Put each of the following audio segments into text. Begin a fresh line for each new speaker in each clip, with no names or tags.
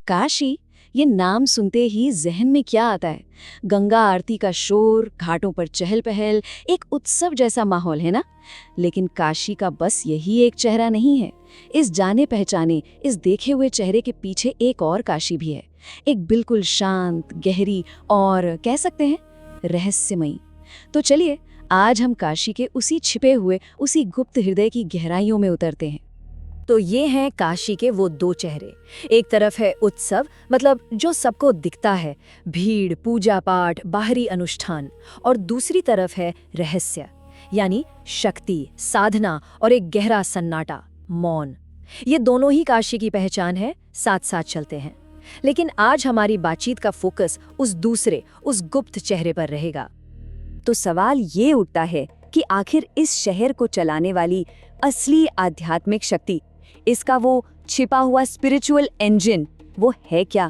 काशी, ये नाम सुनते ही जहन में क्या आता है? गंगा आरती का शोर, घाटों पर चहल पहल, एक उत्सव जैसा माहौल है ना। लेकिन काशी का बस यही एक चेहरा नहीं है। इस जाने पहचाने, इस देखे हुए चेहरे के पीछे एक और काशी भी है। एक बिल्कुल शांत, गहरी और कह सकते हैं रहस्यमयी। तो चलिए आज हम काशी के उसी छिपे हुए, उसी गुप्त हृदय की गहराइयों में उतरते हैं।
तो ये हैं काशी के वो दो चेहरे। एक तरफ है उत्सव, मतलब जो सबको दिखता है, भीड़, पूजा पाठ, बाहरी अनुष्ठान, और दूसरी तरफ है रहस्य, यानी शक्ति, साधना और एक गहरा सन्नाटा, मौन। ये दोनों ही काशी की पहचान है, साथ साथ चलते हैं। लेकिन आज हमारी बातचीत का फोकस उस दूसरे, उस गुप्त चेहरे पर रहेगा।
तो सवाल ये उठता है कि आखिर इस शहर को चलाने वाली असली आध्यात्मिक शक्ति, इसका वो छिपा हुआ स्पिरिचुअल इंजन, वो है क्या?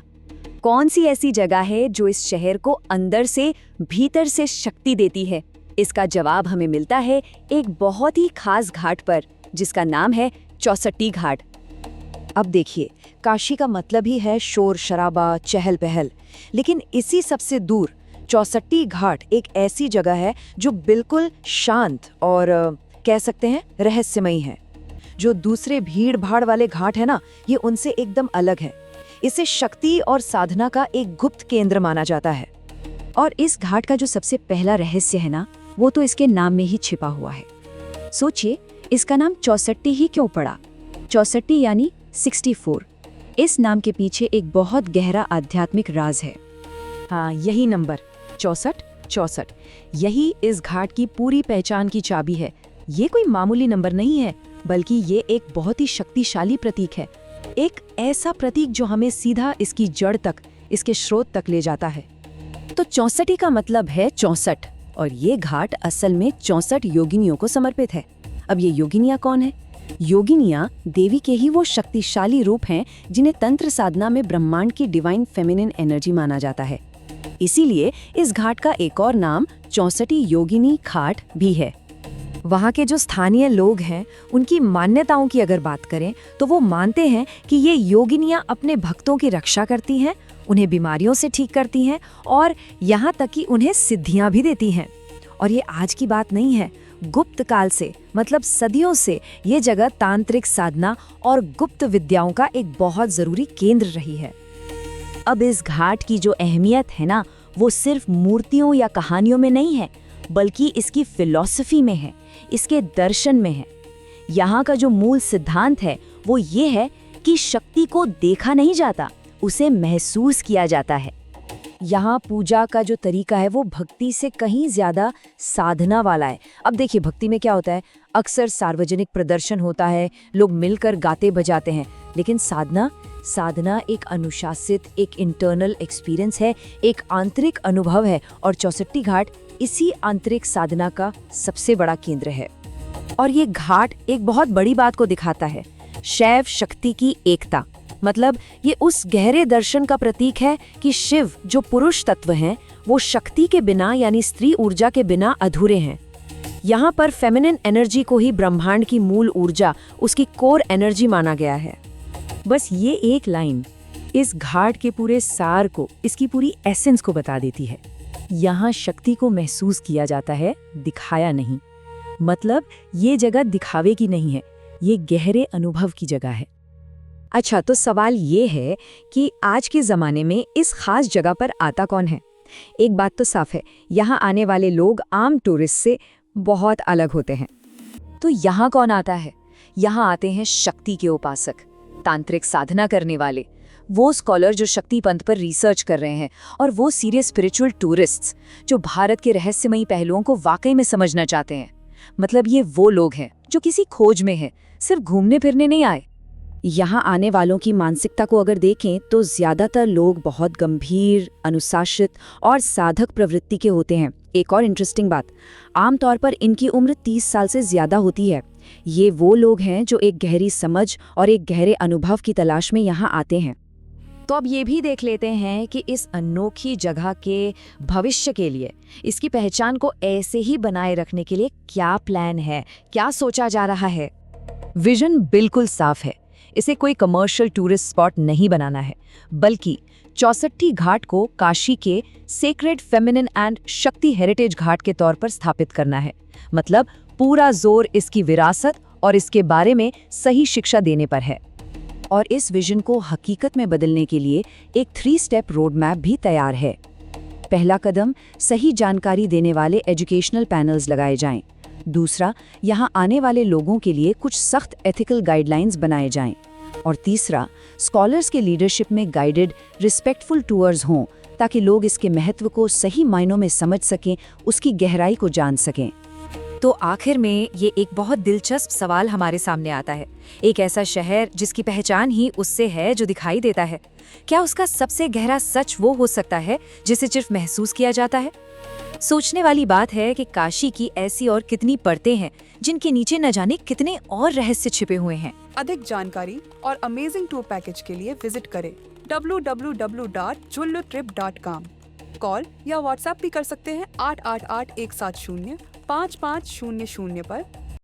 कौन सी ऐसी जगह है जो इस शहर को अंदर से, भीतर से शक्ति देती है? इसका जवाब हमें मिलता है एक बहुत ही खास घाट पर, जिसका नाम है चौसट्टी घाट। अब देखिए, काशी का मतलब ही है शोर शराबा, चहल पहल, लेकिन इसी सबसे दूर चौसट्टी घाट एक ऐसी जगह है जो बिल्कुल शांत और कह सकते हैं रहस्यमयी है। जो दूसरे भीड़ भाड़ वाले घाट है ना, ये उनसे एकदम अलग है। इसे शक्ति और साधना का एक गुप्त केंद्र माना जाता है। और इस घाट का जो सबसे पहला रहस्य है ना, वो तो इसके नाम में ही छिपा हुआ है। सोचिए, इसका नाम चौसट्टी ही क्यों पड़ा? चौसट्टी यानी 64। इस नाम के पीछे एक बहुत गहरा आध्यात्मिक राज है। हाँ, यही नंबर 64, यही इस घाट की पूरी पहचान की चाबी है। ये कोई मामूली नंबर नहीं है, बल्कि ये एक बहुत ही शक्तिशाली प्रतीक है। एक ऐसा प्रतीक जो हमें सीधा इसकी जड़ तक, इसके स्रोत तक ले जाता है। तो 64 का मतलब है 64, और ये घाट असल में 64 योगिनियों को समर्पित है। अब ये योगिनियाँ कौन है? योगिनियाँ देवी के ही वो शक्तिशाली रूप हैं जिन्हें तंत्र साधना में ब्रह्मांड की डिवाइन फेमिनिन एनर्जी माना जाता है। इसीलिए इस घाट का एक और नाम 64 योगिनी घाट भी है। वहाँ के जो स्थानीय लोग हैं, उनकी मान्यताओं की अगर बात करें तो वो मानते हैं कि ये योगिनियाँ अपने भक्तों की रक्षा करती हैं, उन्हें बीमारियों से ठीक करती हैं और यहाँ तक कि उन्हें सिद्धियाँ भी देती हैं। और ये आज की बात नहीं है, गुप्त काल से, मतलब सदियों से ये जगह तांत्रिक साधना और गुप्त विद्याओं का एक बहुत जरूरी केंद्र रही है। अब इस घाट की जो अहमियत है ना, वो सिर्फ मूर्तियों या कहानियों में नहीं है, बल्कि इसकी फिलॉसफी में है, इसके दर्शन में है। यहाँ का जो मूल सिद्धांत है वो ये है कि शक्ति को देखा नहीं जाता, उसे महसूस किया जाता है। यहाँ पूजा का जो तरीका है वो भक्ति से कहीं ज्यादा साधना वाला है। अब देखिए, भक्ति में क्या होता है, अक्सर सार्वजनिक प्रदर्शन होता है, लोग मिलकर गाते बजाते हैं। लेकिन साधना एक अनुशासित, एक इंटरनल एक्सपीरियंस है, एक आंतरिक अनुभव है। और चौसट्टी घाट इसी आंतरिक साधना का सबसे बड़ा केंद्र है। और ये घाट एक बहुत बड़ी बात को दिखाता है, शैव शक्ति की एकता। मतलब ये उस गहरे दर्शन का प्रतीक है कि शिव जो पुरुष तत्व हैं, वो शक्ति के बिना यानी स्त्री ऊर्जा के बिना अधूरे हैं। यहाँ पर फेमिनिन एनर्जी को ही ब्रह्मांड की मूल ऊर्जा, उसकी कोर एनर्जी माना गया है। बस ये एक लाइन इस घाट के पूरे सार को, इसकी पूरी एसेंस को बता देती है। यहाँ शक्ति को महसूस किया जाता है, दिखाया नहीं। मतलब ये जगह दिखावे की नहीं है, ये गहरे अनुभव की जगह है। अच्छा, तो सवाल ये है कि आज के ज़माने में इस खास जगह पर आता कौन है? एक बात तो साफ है, यहाँ आने वाले लोग आम टूरिस्ट से बहुत अलग होते हैं। तो यहाँ कौन आता है? यहाँ आते हैं शक्ति के उपासक, तांत्रिक साधना करने वाले, वो स्कॉलर जो शक्ति पंथ पर रिसर्च कर रहे हैं, और वो सीरियस स्पिरिचुअल टूरिस्ट्स जो भारत के रहस्यमयी पहलुओं को वाकई में समझना चाहते हैं। मतलब ये वो लोग हैं जो किसी खोज में हैं, सिर्फ घूमने फिरने नहीं आए। यहाँ आने वालों की मानसिकता को अगर देखें तो ज्यादातर लोग बहुत गंभीर, अनुशासित और साधक प्रवृत्ति के होते हैं। एक और इंटरेस्टिंग बात, आमतौर पर इनकी उम्र 30 साल से ज्यादा होती है। ये वो लोग हैं जो एक गहरी समझ और एक गहरे अनुभव की तलाश में यहाँ आते हैं। तो अब ये भी देख लेते हैं कि इस अनोखी जगह के भविष्य के लिए, इसकी पहचान को ऐसे ही बनाए रखने के लिए क्या प्लान है, क्या सोचा जा रहा है। विजन बिल्कुल साफ है, इसे कोई कमर्शियल टूरिस्ट स्पॉट नहीं बनाना है, बल्कि चौसठी घाट को काशी के सेक्रेड फेमिनिन एंड शक्ति हेरिटेज घाट के तौर पर स्थापित करना है। मतलब पूरा जोर इसकी विरासत और इसके बारे में सही शिक्षा देने पर है। और इस विजन को हकीकत में बदलने के लिए एक 3 स्टेप रोड मैप भी तैयार है। पहला कदम, सही जानकारी देने वाले एजुकेशनल पैनल्स लगाए जाएं। दूसरा, यहां आने वाले लोगों के लिए कुछ सख्त एथिकल गाइडलाइंस बनाए जाएं। और तीसरा, स्कॉलर्स के लीडरशिप में गाइडेड रिस्पेक्टफुल टूर्स हों, ताकि लोग इसके महत्व को सही मायनों में समझ सकें, उसकी गहराई को जान सकें।
तो आखिर में ये एक बहुत दिलचस्प सवाल हमारे सामने आता है। एक ऐसा शहर जिसकी पहचान ही उससे है जो दिखाई देता है, क्या उसका सबसे गहरा सच वो हो सकता है जिसे सिर्फ महसूस किया जाता है? सोचने वाली बात है कि काशी की ऐसी और कितनी परतें हैं जिनके नीचे न जाने कितने और रहस्य छिपे हुए हैं।
अधिक जानकारी और अमेजिंग टूर पैकेज के लिए विजिट करें www.jullutrip.com। कॉल या व्हाट्सएप भी कर सकते हैं 888-170-5500 पर